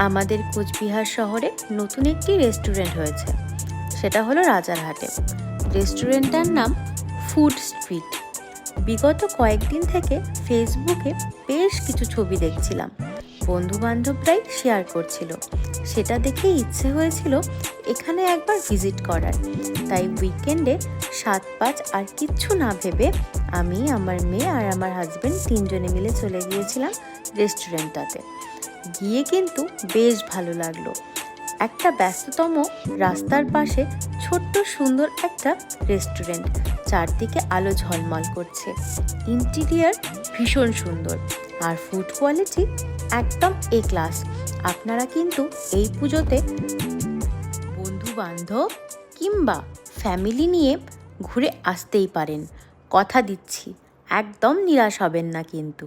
আমাদের কোচবিহার শহরে নতুন একটি রেস্টুরেন্ট হয়েছে, সেটা হলো রাজারহাটে। রেস্টুরেন্টটার নাম ফুড স্ট্রিট। বিগত কয়েকদিন থেকে ফেসবুকে বেশ কিছু ছবি দেখছিলাম, বন্ধুবান্ধবরাই শেয়ার করছিল। সেটা দেখে ইচ্ছে হয়েছিল এখানে একবার ভিজিট করার। তাই উইকেন্ডে 7-5 আর কিচ্ছু না ভেবে আমি, আমার মেয়ে আর আমার হাজব্যান্ড 3 জনে মিলে চলে গিয়েছিলাম রেস্টুরেন্টটাতে। গিয়ে কিন্তু বেশ ভালো লাগলো। একটা ব্যস্ততম রাস্তার পাশে ছোট্ট সুন্দর একটা রেস্টুরেন্ট, চারদিকে আলো ঝলমল করছে, ইন্টেরিয়ার ভীষণ সুন্দর, আর ফুড কোয়ালিটি একদম এ ক্লাস। আপনারা কিন্তু এই পুজোতে বন্ধু বান্ধব কিংবা ফ্যামিলি নিয়ে ঘুরে আসতেই পারেন। কথা দিচ্ছি, একদম নিরাশ হবেন না কিন্তু।